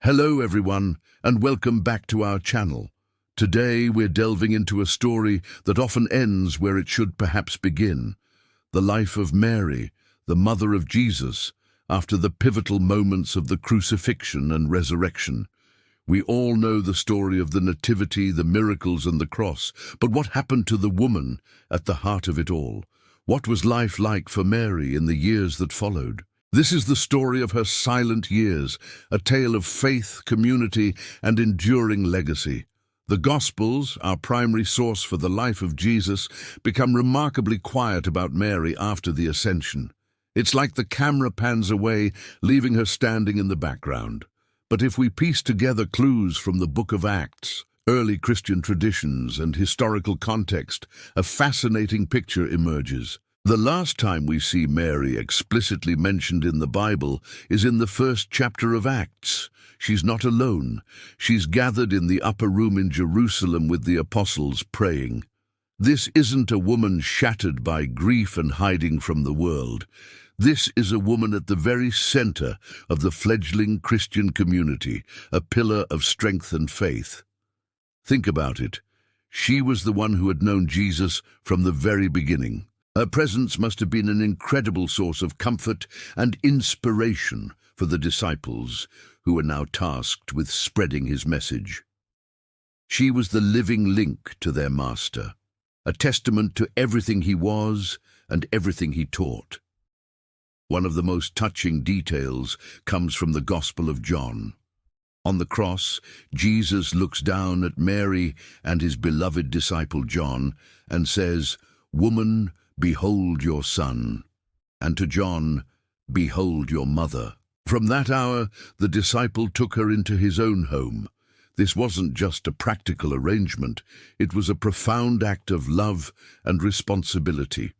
Hello everyone, and welcome back to our channel. Today we're delving into a story that often ends where it should perhaps begin. The life of Mary, the mother of Jesus, after the pivotal moments of the crucifixion and resurrection. We all know the story of the Nativity, the miracles and the cross, but what happened to the woman at the heart of it all? What was life like for Mary in the years that followed? This is the story of her silent years, a tale of faith, community, and enduring legacy. The Gospels, our primary source for the life of Jesus, become remarkably quiet about Mary after the Ascension. It's like the camera pans away, leaving her standing in the background. But if we piece together clues from the Book of Acts, early Christian traditions, and historical context, a fascinating picture emerges. The last time we see Mary explicitly mentioned in the Bible is in the first chapter of Acts. She's not alone. She's gathered in the upper room in Jerusalem with the apostles praying. This isn't a woman shattered by grief and hiding from the world. This is a woman at the very center of the fledgling Christian community, a pillar of strength and faith. Think about it. She was the one who had known Jesus from the very beginning. Her presence must have been an incredible source of comfort and inspiration for the disciples who were now tasked with spreading his message. She was the living link to their master, a testament to everything he was and everything he taught. One of the most touching details comes from the Gospel of John. On the cross, Jesus looks down at Mary and his beloved disciple John and says, "Woman, behold your son," and to John, "Behold your mother." From that hour, the disciple took her into his own home. This wasn't just a practical arrangement, it was a profound act of love and responsibility.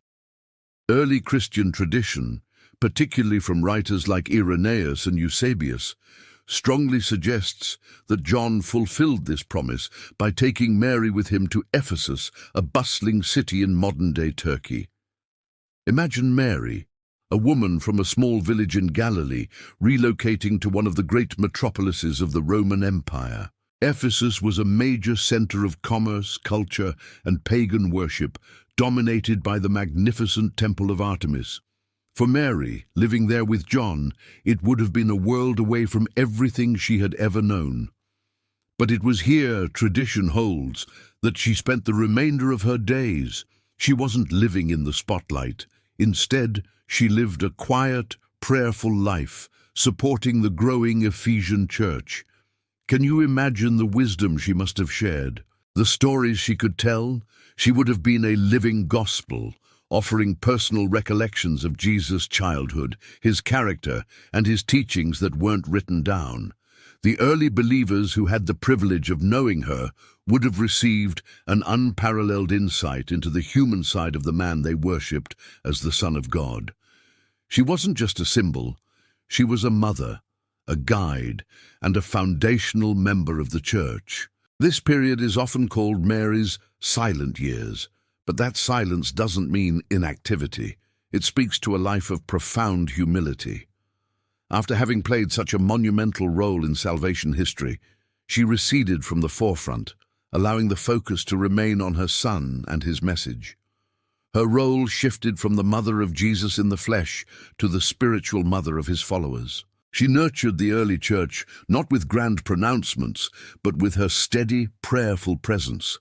Early Christian tradition, particularly from writers like Irenaeus and Eusebius, strongly suggests that John fulfilled this promise by taking Mary with him to Ephesus, a bustling city in modern-day Turkey. Imagine Mary, a woman from a small village in Galilee, relocating to one of the great metropolises of the Roman Empire. Ephesus was a major center of commerce, culture, and pagan worship, dominated by the magnificent Temple of Artemis. For Mary, living there with John, it would have been a world away from everything she had ever known. But it was here, tradition holds, that she spent the remainder of her days. She wasn't living in the spotlight. Instead, she lived a quiet, prayerful life, supporting the growing Ephesian church. Can you imagine the wisdom she must have shared? The stories she could tell? She would have been a living gospel, offering personal recollections of Jesus' childhood, his character, and his teachings that weren't written down. The early believers who had the privilege of knowing her would have received an unparalleled insight into the human side of the man they worshipped as the Son of God. She wasn't just a symbol, she was a mother, a guide, and a foundational member of the church. This period is often called Mary's silent years, but that silence doesn't mean inactivity. It speaks to a life of profound humility. After having played such a monumental role in salvation history, she receded from the forefront, allowing the focus to remain on her son and his message. Her role shifted from the mother of Jesus in the flesh to the spiritual mother of his followers. She nurtured the early church not with grand pronouncements, but with her steady, prayerful presence.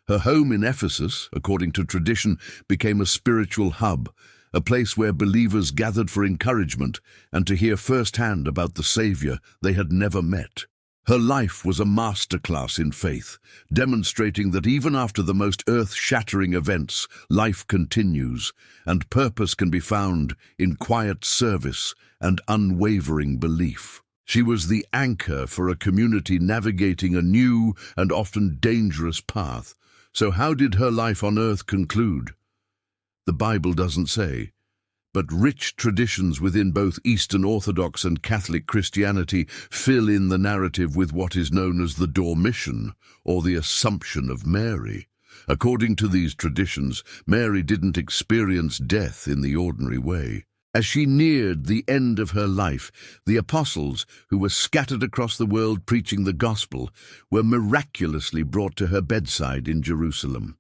Her home in Ephesus, according to tradition, became a spiritual hub, a place where believers gathered for encouragement and to hear firsthand about the Savior they had never met. Her life was a masterclass in faith, demonstrating that even after the most earth-shattering events, life continues, and purpose can be found in quiet service and unwavering belief. She was the anchor for a community navigating a new and often dangerous path. So how did her life on earth conclude? The Bible doesn't say, but rich traditions within both Eastern Orthodox and Catholic Christianity fill in the narrative with what is known as the Dormition, or the Assumption of Mary. According to these traditions, Mary didn't experience death in the ordinary way. As she neared the end of her life, the apostles, who were scattered across the world preaching the gospel, were miraculously brought to her bedside in Jerusalem.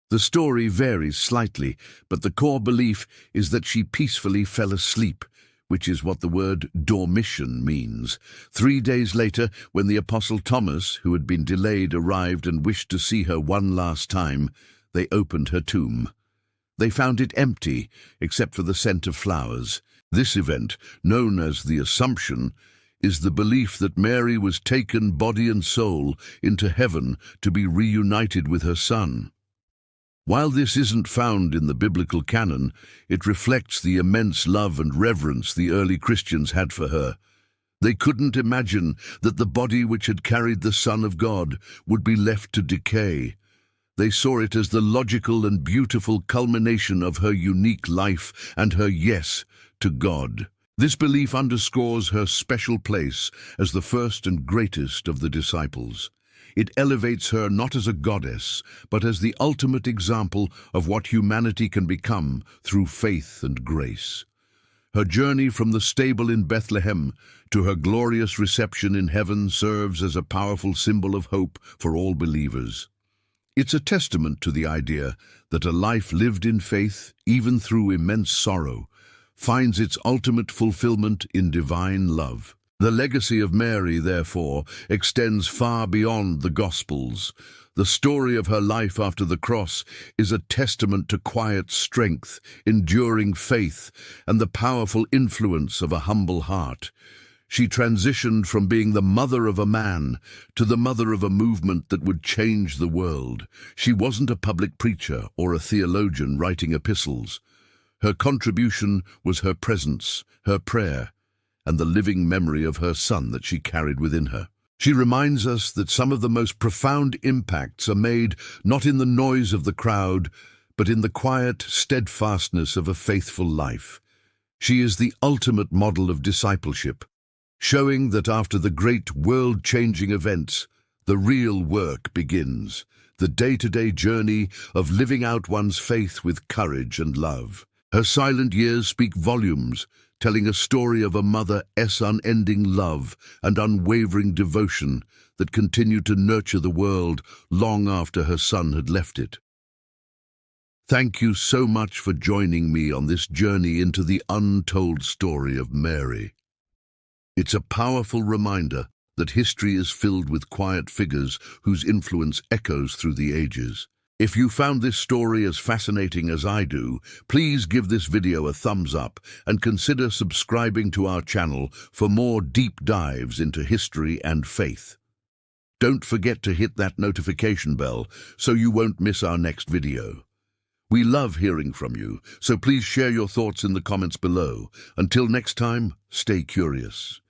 The story varies slightly, but the core belief is that she peacefully fell asleep, which is what the word dormition means. 3 days later, when the apostle Thomas, who had been delayed, arrived and wished to see her one last time, they opened her tomb. They found it empty, except for the scent of flowers. This event, known as the Assumption, is the belief that Mary was taken body and soul into heaven to be reunited with her Son. While this isn't found in the biblical canon, it reflects the immense love and reverence the early Christians had for her. They couldn't imagine that the body which had carried the Son of God would be left to decay. They saw it as the logical and beautiful culmination of her unique life and her yes to God. This belief underscores her special place as the first and greatest of the disciples. It elevates her not as a goddess, but as the ultimate example of what humanity can become through faith and grace. Her journey from the stable in Bethlehem to her glorious reception in heaven serves as a powerful symbol of hope for all believers. It's a testament to the idea that a life lived in faith, even through immense sorrow, finds its ultimate fulfillment in divine love. The legacy of Mary, therefore, extends far beyond the Gospels. The story of her life after the cross is a testament to quiet strength, enduring faith, and the powerful influence of a humble heart. She transitioned from being the mother of a man to the mother of a movement that would change the world. She wasn't a public preacher or a theologian writing epistles. Her contribution was her presence, her prayer, and the living memory of her Son that she carried within her. She reminds us that some of the most profound impacts are made not in the noise of the crowd, but in the quiet steadfastness of a faithful life. She is the ultimate model of discipleship, showing that after the great world-changing events, the real work begins, the day-to-day journey of living out one's faith with courage and love. Her silent years speak volumes, telling a story of a mother's unending love and unwavering devotion that continued to nurture the world long after her Son had left it. Thank you so much for joining me on this journey into the untold story of Mary. It's a powerful reminder that history is filled with quiet figures whose influence echoes through the ages. If you found this story as fascinating as I do, please give this video a thumbs up and consider subscribing to our channel for more deep dives into history and faith. Don't forget to hit that notification bell so you won't miss our next video. We love hearing from you, so please share your thoughts in the comments below. Until next time, stay curious.